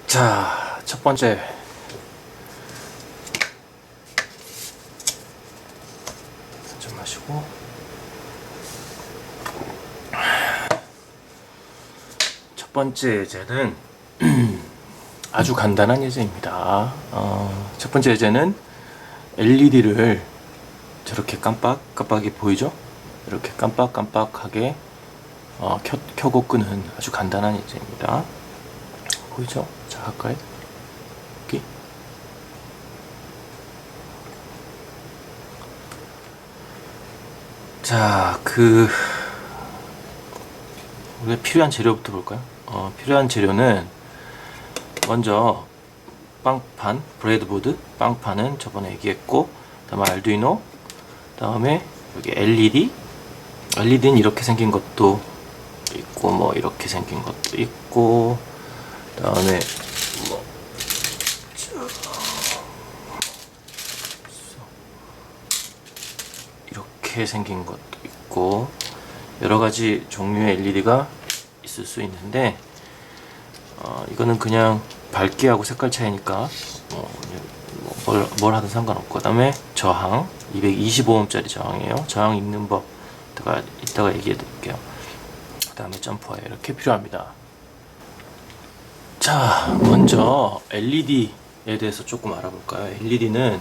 자, 첫 번째 좀 마시고 첫 번째 예제는 아주 간단한 예제입니다. 첫 번째 예제는 LED를 저렇게 깜빡깜빡이 보이죠? 이렇게 깜빡깜빡하게 켜고 끄는 아주 간단한 예제입니다. 보이죠? 자, 가까이 여기 자, 우리가 필요한 재료부터 볼까요? 필요한 재료는 먼저 빵판, 브레드보드, 빵판은 저번에 얘기했고, 다음에 알두이노, 다음에 여기 LED는 이렇게 생긴 것도 있고, 뭐 이렇게 생긴 것도 있고, 다음에 뭐 이렇게 생긴 것도 있고, 여러 가지 종류의 LED가 있을 수 있는데, 이거는 그냥 밝기하고 색깔 차이니까 뭘 하든 상관없고, 그 다음에 저항 225ohm짜리 저항이에요. 저항 있는 법 이따가 얘기해 드릴게요. 그 다음에 점프와이어 이렇게 필요합니다. 자, 먼저 LED에 대해서 조금 알아볼까요? LED는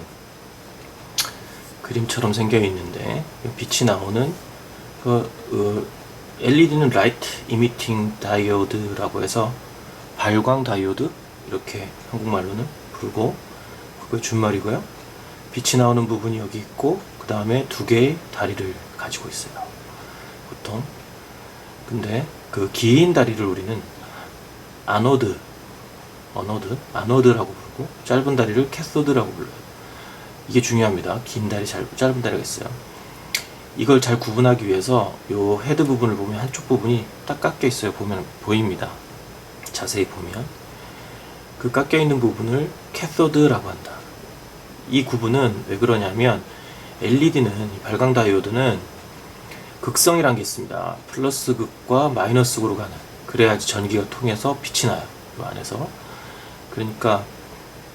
그림처럼 생겨 있는데 빛이 나오는 LED는 Light Emitting Diode라고 해서 발광 다이오드, 이렇게 한국말로는 부르고, 그게 준말이고요. 빛이 나오는 부분이 여기 있고, 그 다음에 두 개의 다리를 가지고 있어요, 보통. 근데 그 긴 다리를 우리는 아노드라고 부르고, 짧은 다리를 캐소드라고 불러요. 이게 중요합니다. 긴 다리, 짧은 다리가 있어요. 이걸 잘 구분하기 위해서 요 헤드 부분을 보면 한쪽 부분이 딱 깎여 있어요. 보입니다. 자세히 보면 그 깎여 있는 부분을 캐소드라고 한다. 이 구분은 왜 그러냐면, LED는, 발광 다이오드는 극성이란 게 있습니다. 플러스 극과 마이너스 극으로 가는, 그래야지 전기가 통해서 빛이 나요, 이 안에서. 그러니까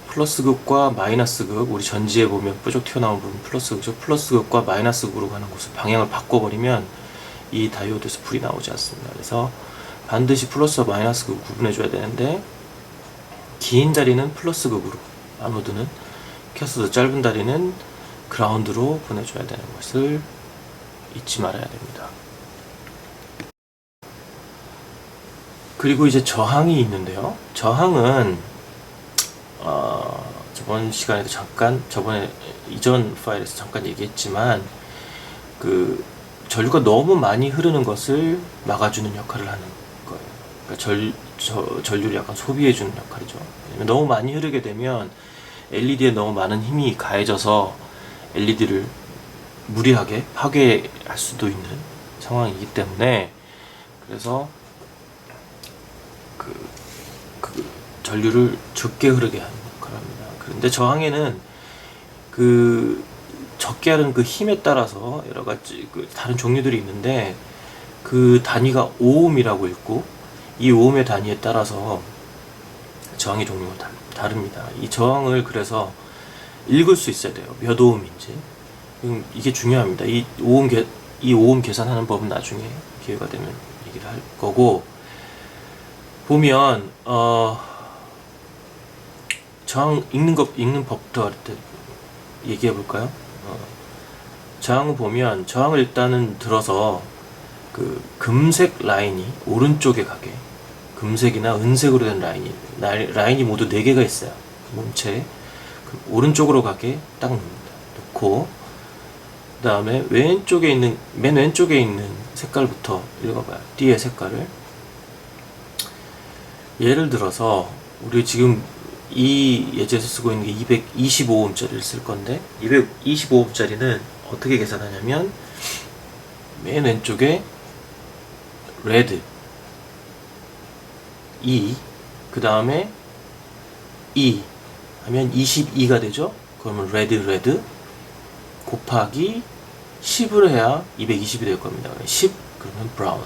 플러스 극과 마이너스 극, 우리 전지에 보면 뾰족 튀어나온 부분 플러스 극이죠. 플러스 극과 마이너스 극으로 가는 곳을 방향을 바꿔버리면 이 다이오드에서 불이 나오지 않습니다. 그래서 반드시 플러스와 마이너스 극을 구분해줘야 되는데, 긴 다리는 플러스 극으로, 아노드는 캐소드, 짧은 다리는 그라운드로 보내줘야 되는 것을 잊지 말아야 됩니다. 그리고 이제 저항이 있는데요. 저항은 저번 시간에도 저번에 이전 파일에서 잠깐 얘기했지만, 그 전류가 너무 많이 흐르는 것을 막아주는 역할을 하는 거예요. 그러니까 전류를 약간 소비해주는 역할이죠. 왜냐면 너무 많이 흐르게 되면 LED에 너무 많은 힘이 가해져서 LED를 무리하게 파괴할 수도 있는 상황이기 때문에, 그래서 그 전류를 적게 흐르게 하는 역할을 합니다. 그런데 저항에는 적게 하는 그 힘에 따라서 여러 가지 다른 종류들이 있는데, 그 단위가 오음이라고 있고, 이 오음의 단위에 따라서 저항의 종류가 다릅니다. 이 저항을 그래서 읽을 수 있어야 돼요. 몇 오음인지. 이게 중요합니다. 이 오음 계산하는 법은 나중에 기회가 되면 얘기를 할 거고, 보면 저항 읽는 법도 할 때 얘기해 볼까요? 저항을 보면, 저항을 일단은 들어서 그 금색 라인이 오른쪽에 가게, 금색이나 은색으로 된 라인이 모두 4개가 있어요. 몸체에 오른쪽으로 가게 딱 놓고, 그 다음에 맨 왼쪽에 있는 색깔부터 읽어봐요. 띠의 색깔을. 예를 들어서 우리 지금 이 예제에서 쓰고 있는 게 225ohm짜리를 쓸 건데, 225ohm짜리는 어떻게 계산하냐면, 맨 왼쪽에 레드 E, 그 다음에 E 하면 22가 되죠. 그러면 레드 곱하기 10을 해야 220이 될 겁니다. 10 그러면 브라운,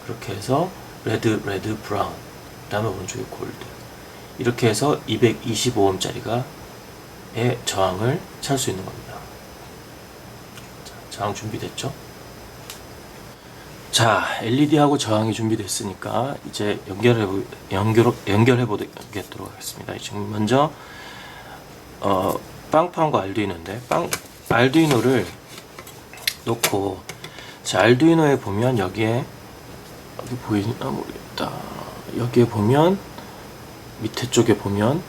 그렇게 해서 레드 브라운, 그 다음에 오른쪽에 골드. 이렇게 해서 225ohm짜리가 의 저항을 찰 수 있는 겁니다. 자, 저항 준비됐죠? 자, LED하고 저항이 준비됐으니까 이제 연결해 보도록 하겠습니다. 지금 먼저 빵판과 알두이노인데 알두이노를 놓고, 자, 알두이노에 보면 여기 보이나 모르겠다. 여기에 보면 밑에 쪽에 보면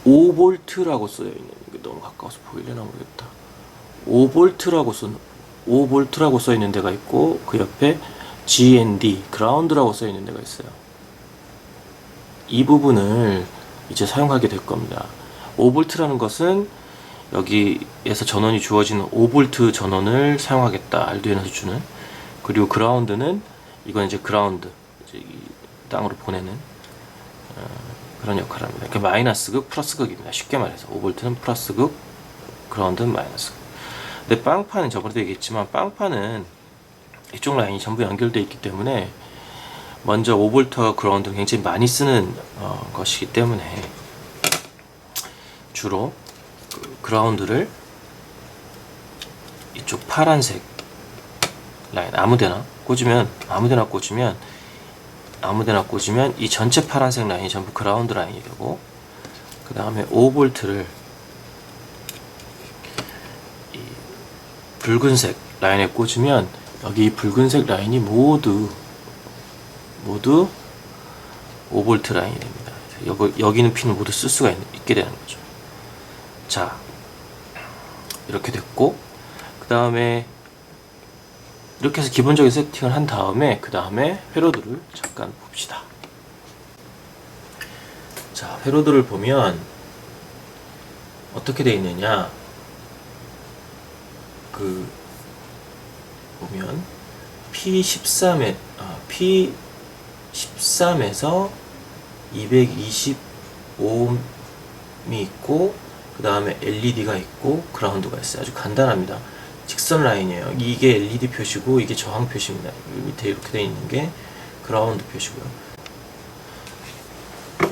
5V라고 써여 있는, 게 너무 가까워서 보이려나 모르겠다. 5V라고 써 있는 데가 있고, 그 옆에 GND 그라운드라고 써 있는 데가 있어요. 이 부분을 이제 사용하게 될 겁니다. 5V라는 것은 여기에서 전원이 주어지는 5V 전원을 사용하겠다, 알두이노에서 주는. 그리고 그라운드는, 이건 이제 그라운드, 이제 이 땅으로 보내는 그런 역할을 합니다. 그러니까 마이너스극 플러스극입니다. 쉽게 말해서 5V는 플러스극, 그라운드는 마이너스극. 근데 빵판은 저번에도 얘기했지만, 빵판은 이쪽 라인이 전부 연결되어 있기 때문에 먼저 5V와 그라운드를 굉장히 많이 쓰는 것이기 때문에 주로 그라운드를 이쪽 파란색 라인 아무데나 꽂으면 이 전체 파란색 라인이 전부 그라운드 라인이 되고, 그 다음에 5V를 이 붉은색 라인에 꽂으면 여기 이 붉은색 라인이 모두 5V 라인이 됩니다. 여기는 핀을 모두 쓸 수가 있게 되는 거죠. 자, 이렇게 됐고, 그 다음에 이렇게 해서 기본적인 세팅을 한 다음에, 그 다음에 회로드를 잠깐 봅시다. 자, 회로드를 보면 어떻게 되어 있느냐, 보면 P13에서 225ohm이 있고, 그 다음에 LED가 있고 그라운드가 있어요. 아주 간단합니다. 직선 라인이에요. 이게 LED 표시고 이게 저항 표시입니다. 밑에 이렇게 되어 있는 게 그라운드 표시고요.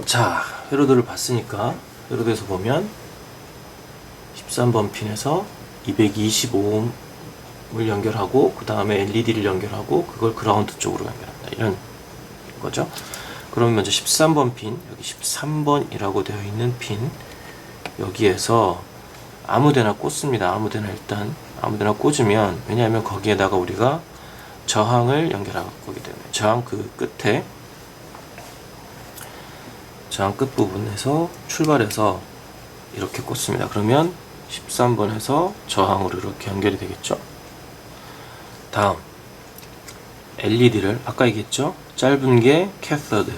자, 회로드를 봤으니까 회로드에서 보면 13번 핀에서 225ohm을 연결하고, 그 다음에 LED를 연결하고, 그걸 그라운드 쪽으로 연결한다, 이런 거죠. 그러면 먼저 13번 핀, 여기 13번이라고 되어 있는 핀, 여기에서 아무데나 꽂습니다. 아무데나 꽂으면, 왜냐하면 거기에다가 우리가 저항을 연결할 거기 때문에, 저항 끝 부분에서 출발해서 이렇게 꽂습니다. 그러면 13번에서 저항으로 이렇게 연결이 되겠죠. 다음 LED를 아까 얘기했죠. 짧은 게 캐서드,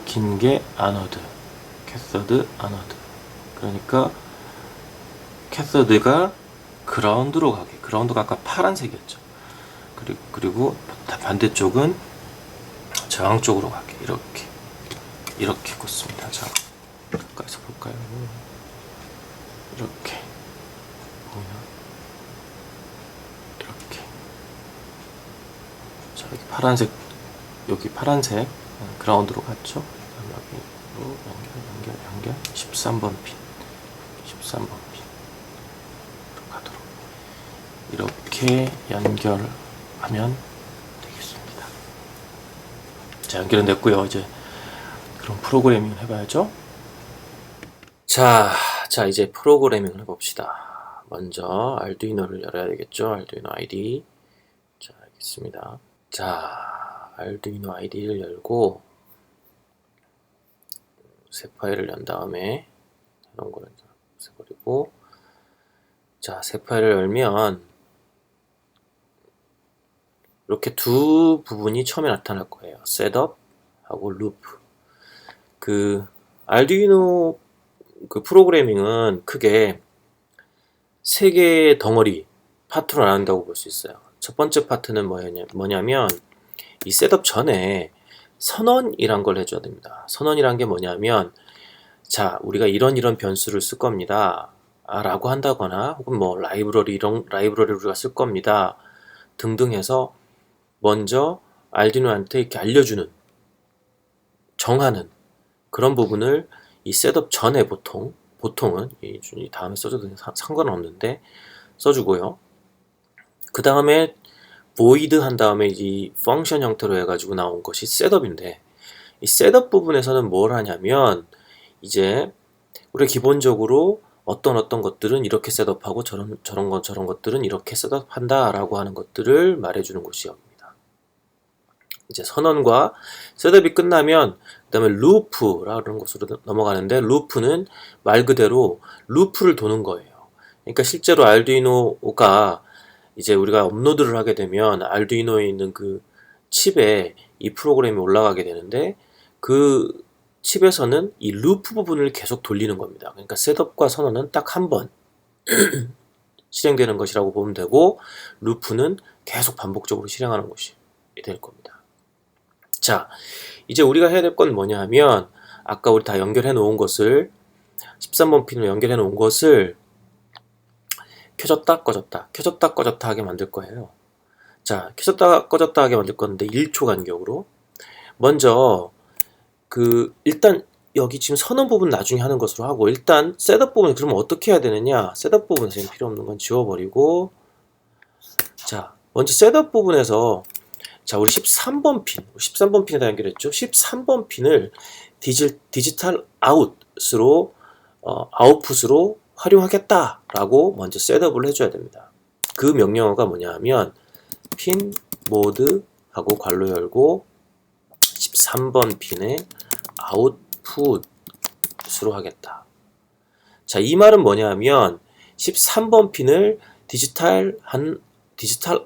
긴 게 아노드. 그러니까 캐서드가 그라운드로 가게, 그라운드가 아까 파란색이었죠. 그리고 반대쪽은 저항 쪽으로 가게, 이렇게 꽂습니다. 자, 가까이서 볼까요? 이렇게 보이나? 이렇게. 자, 여기 파란색 그라운드로 갔죠. 여기로 연결 13번 핀 가도록 이렇게 연결하면 되겠습니다. 자, 연결은 됐고요. 이제 그럼 프로그래밍을 해봐야죠. 자, 이제 프로그래밍을 해봅시다. 먼저 알두이노를 열어야 되겠죠. 알두이노 ID. 자, 알겠습니다. 자, 알두이노 ID를 열고 새 파일을 연 다음에 이런 거를 없애버리고, 자, 새 파일을 열면 이렇게 두 부분이 처음에 나타날 거예요. 셋업하고 루프. 알두이노 프로그래밍은 크게 세 개의 덩어리 파트로 나눈다고 볼 수 있어요. 첫 번째 파트는 뭐냐면 이 셋업 전에 선언이란 걸 해줘야 됩니다. 선언이란 게 뭐냐면, 자, 우리가 이런 변수를 쓸 겁니다 라고 한다거나, 혹은 뭐 라이브러리 우리가 쓸 겁니다 등등 해서 먼저 알두이노한테 이렇게 알려주는, 정하는 그런 부분을 이 셋업 전에 보통은 이 다음에 써줘도 상관은 없는데 써주고요. 그 다음에 void 한 다음에 이 펑션 형태로 해가지고 나온 것이 셋업인데, 이 셋업 부분에서는 뭘 하냐면 이제 우리가 기본적으로 어떤 것들은 이렇게 셋업하고 저런 것들은 이렇게 셋업한다 라고 하는 것들을 말해주는 곳이 여기입니다. 이제 선언과 셋업이 끝나면 그 다음에 루프라는 곳으로 넘어가는데, 루프는 말 그대로 루프를 도는 거예요. 그러니까 실제로 알두이노가 이제 우리가 업로드를 하게 되면 알두이노에 있는 그 칩에 이 프로그램이 올라가게 되는데, 그 칩에서는 이 루프 부분을 계속 돌리는 겁니다. 그러니까 셋업과 선언은 딱 한 번 실행되는 것이라고 보면 되고, 루프는 계속 반복적으로 실행하는 것이 될 겁니다. 자, 이제 우리가 해야 될 건 뭐냐 하면, 아까 우리 다 연결해 놓은 것을 13번 핀으로 연결해 놓은 것을 켜졌다 꺼졌다 켜졌다 꺼졌다 하게 만들 거예요. 자, 켜졌다 꺼졌다 하게 만들 건데 1초 간격으로 먼저 일단 여기 지금 선언 부분 나중에 하는 것으로 하고, 일단 셋업 부분 그러면 어떻게 해야 되느냐, 셋업 부분에서 지금 필요 없는 건 지워버리고, 자, 먼저 셋업 부분에서 자, 우리 13번 핀에다 연결했죠. 13번 핀을 디지털 아웃으로 아웃풋으로 활용하겠다라고 먼저 셋업을 해줘야 됩니다. 그 명령어가 뭐냐 하면 핀 모드 하고 괄호 열고 13번 핀에 아웃풋으로 하겠다. 자, 이 말은 뭐냐 하면 13번 핀을 디지털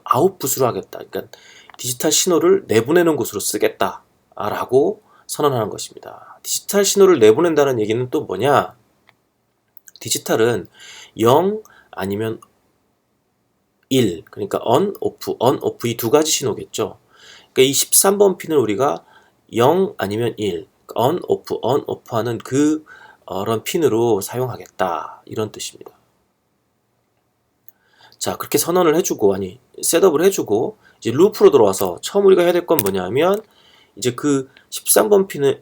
아웃풋으로 하겠다. 그러니까 디지털 신호를 내보내는 곳으로 쓰겠다 라고 선언하는 것입니다. 디지털 신호를 내보낸다는 얘기는 또 뭐냐, 디지털은 0 아니면 1, 그러니까 on, off 이 두 가지 신호겠죠. 그러니까 이 13번 핀을 우리가 0 아니면 1, on, off 하는 그런 핀으로 사용하겠다, 이런 뜻입니다. 자, 그렇게 선언을 해주고, 셋업을 해주고, 이제 루프로 들어와서 처음 우리가 해야 될 건 뭐냐면 이제 그 13번 핀에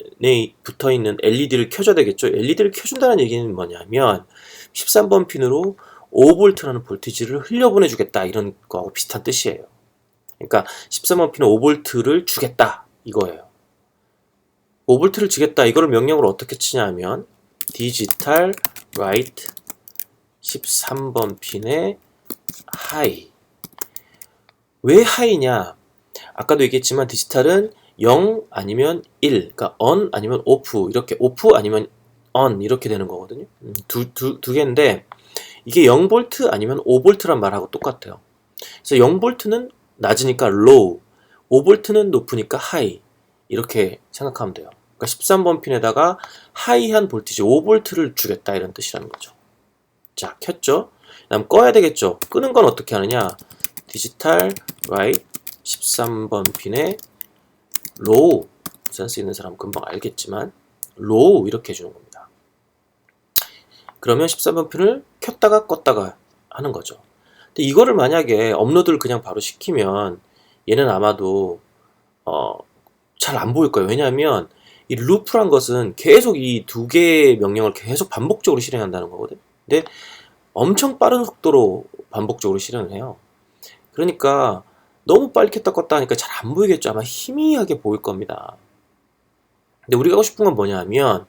붙어있는 LED를 켜줘야 되겠죠. LED를 켜준다는 얘기는 뭐냐면 13번 핀으로 5V라는 볼티지를 흘려보내주겠다, 이런 거하고 비슷한 뜻이에요. 그러니까 13번 핀에 5V를 주겠다 이거예요. 5V를 주겠다, 이거를 명령으로 어떻게 치냐면 디지털 라이트 13번 핀에 하이. 왜 하이냐, 아까도 얘기했지만 디지털은 0 아니면 1, 그러니까 on 아니면 off, 이렇게 off 아니면 on 이렇게 되는 거거든요. 두 개인데 이게 0V 아니면 5V란 말하고 똑같아요. 그래서 0V는 낮으니까 low, 5V는 높으니까 high, 이렇게 생각하면 돼요. 그러니까 13번 핀에다가 하이한 볼티지 5V를 주겠다, 이런 뜻이라는 거죠. 자, 켰죠? 그다음 꺼야 되겠죠. 끄는 건 어떻게 하느냐, 디지털 라이트 13번 핀에 로우, 센스 있는 사람은 금방 알겠지만 로우 이렇게 해주는 겁니다. 그러면 13번 핀을 켰다가 껐다가 하는 거죠. 근데 이거를 만약에 업로드를 그냥 바로 시키면 얘는 아마도 잘 안 보일 거예요. 왜냐하면 이 루프란 것은 계속 이 두 개의 명령을 계속 반복적으로 실행한다는 거거든요. 근데 엄청 빠른 속도로 반복적으로 실행을 해요. 그러니까 너무 빨리 켰다 껐다 하니까 잘 안 보이겠죠. 아마 희미하게 보일 겁니다. 근데 우리가 하고 싶은 건 뭐냐 하면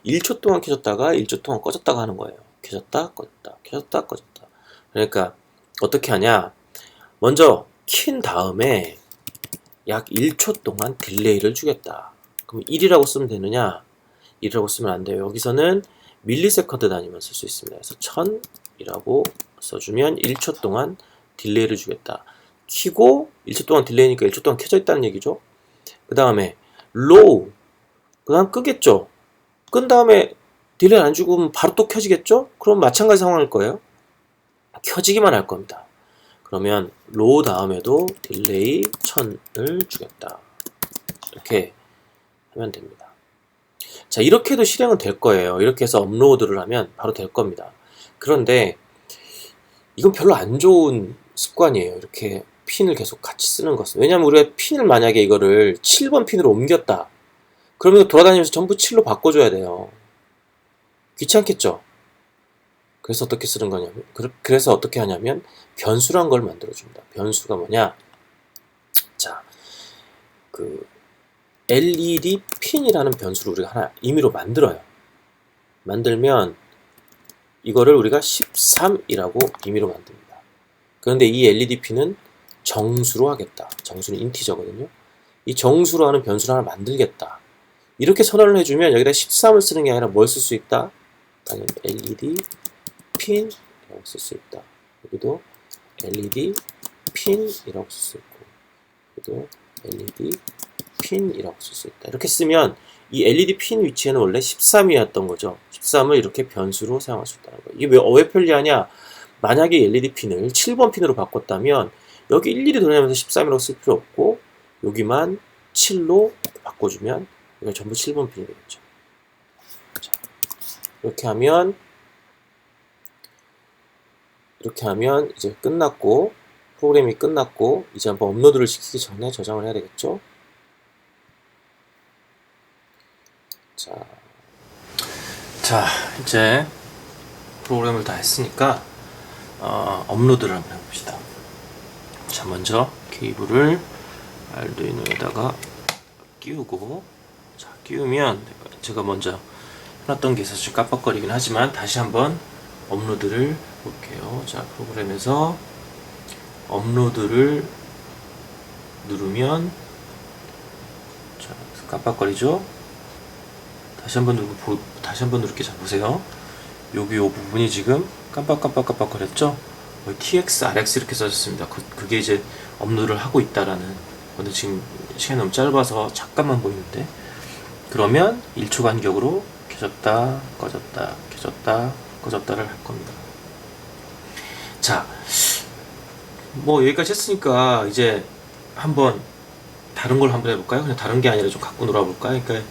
1초 동안 켜졌다가 1초 동안 꺼졌다가 하는 거예요. 켜졌다 꺼졌다 켜졌다 꺼졌다. 그러니까 어떻게 하냐, 먼저 킨 다음에 약 1초 동안 딜레이를 주겠다. 그럼 1이라고 쓰면 되느냐, 1이라고 쓰면 안 돼요. 여기서는 밀리세컨드 단위만 쓸 수 있습니다. 그래서 1000이라고 써주면 1초 동안 딜레이를 주겠다. 키고 1초 동안 딜레이니까 1초 동안 켜져 있다는 얘기죠. 그 다음에 low, 그 다음 끄겠죠. 끈 다음에 딜레이 안 주고 바로 또 켜지겠죠. 그럼 마찬가지 상황일 거예요. 켜지기만 할 겁니다. 그러면 low 다음에도 딜레이 1000을 주겠다, 이렇게 하면 됩니다. 자, 이렇게 해도 실행은 될 거예요. 이렇게 해서 업로드를 하면 바로 될 겁니다. 그런데 이건 별로 안 좋은 습관이에요. 이렇게 핀을 계속 같이 쓰는 것은, 왜냐면 우리가 핀을 만약에 이거를 7번 핀으로 옮겼다 그러면 돌아다니면서 전부 7로 바꿔줘야 돼요. 귀찮겠죠? 그래서 어떻게 쓰는 거냐면, 그래서 어떻게 하냐면 변수란 걸 만들어줍니다. 변수가 뭐냐? 자, 그 LED 핀이라는 변수를 우리가 하나 임의로 만들어요. 만들면 이거를 우리가 13이라고 임의로 만듭니다. 그런데 이 LED 핀은 정수로 하겠다. 정수는 인티저거든요. 이 정수로 하는 변수를 하나 만들겠다. 이렇게 선언을 해주면 여기다 13을 쓰는 게 아니라 뭘 쓸 수 있다? 아니면 LED 핀이라고 쓸 수 있다. 여기도 LED 핀이라고 쓸 수 있고, 여기도 LED 핀이라고 쓸 수 있다. 이렇게 쓰면 이 LED 핀 위치에는 원래 13이었던 거죠. 13을 이렇게 변수로 사용할 수 있다는 거예요. 이게 왜 편리하냐? 만약에 LED 핀을 7번 핀으로 바꿨다면 여기 일일이 돌아다니면서 13이라고 쓸 필요 없고 여기만 7로 바꿔주면 이거 전부 7번 핀이 되겠죠. 자, 이렇게 하면 이제 끝났고, 프로그램이 끝났고, 이제 한번 업로드를 시키기 전에 저장을 해야 되겠죠. 자, 이제 프로그램을 다 했으니까 업로드를 한번 해봅시다. 자, 먼저 케이블을 알두이노에다가 끼우고, 자, 끼우면 제가 먼저 해놨던 게 있어서 좀 깜빡거리긴 하지만 다시 한번 업로드를 볼게요. 자, 프로그램에서 업로드를 누르면, 자, 깜빡거리죠? 다시 한번 누를게. 자, 보세요. 여기 요 부분이 지금 깜빡거렸죠? TX, RX 이렇게 써졌습니다. 그게 이제 업로드를 하고 있다라는 건데, 지금 시간이 너무 짧아서 잠깐만 보이는데, 그러면 1초 간격으로 켜졌다, 꺼졌다, 켜졌다, 꺼졌다를 할 겁니다. 자, 뭐 여기까지 했으니까 이제 한번 다른 걸 한번 해볼까요? 그냥 다른 게 아니라 좀 갖고 놀아볼까요? 그러니까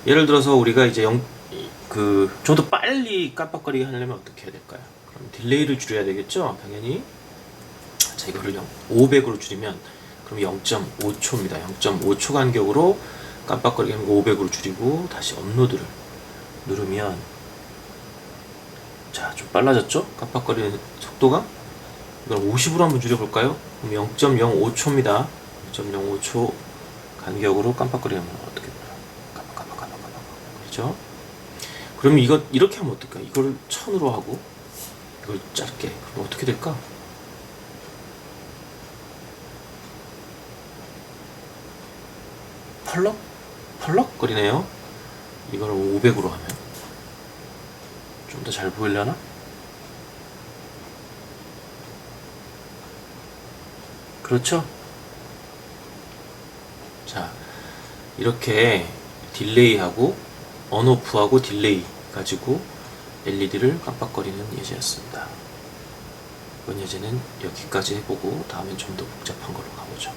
예를 들어서 우리가 이제 좀 더 빨리 깜빡거리게 하려면 어떻게 해야 될까요? 그럼 딜레이를 줄여야 되겠죠? 당연히. 자, 이거를 500으로 줄이면 그럼 0.5초입니다. 0.5초 간격으로 깜빡거리게 하는 거 500으로 줄이고 다시 업로드를 누르면, 자, 좀 빨라졌죠? 깜빡거리는 속도가. 이걸 50으로 한번 줄여볼까요? 그럼 0.05초입니다. 0.05초 간격으로 깜빡거리면 어떻게 돼요? 깜빡. 그렇죠? 그럼 이렇게 하면 어떨까? 이걸 1000으로 하고 이걸 짧게. 그럼 어떻게 될까? 펄럭거리네요. 이걸 500으로 하면 좀 더 잘 보이려나? 그렇죠? 자, 이렇게 딜레이하고 언오프하고 딜레이 가지고 LED를 깜빡거리는 예제였습니다. 이번 예제는 여기까지 해보고 다음엔 좀 더 복잡한 걸로 가보죠.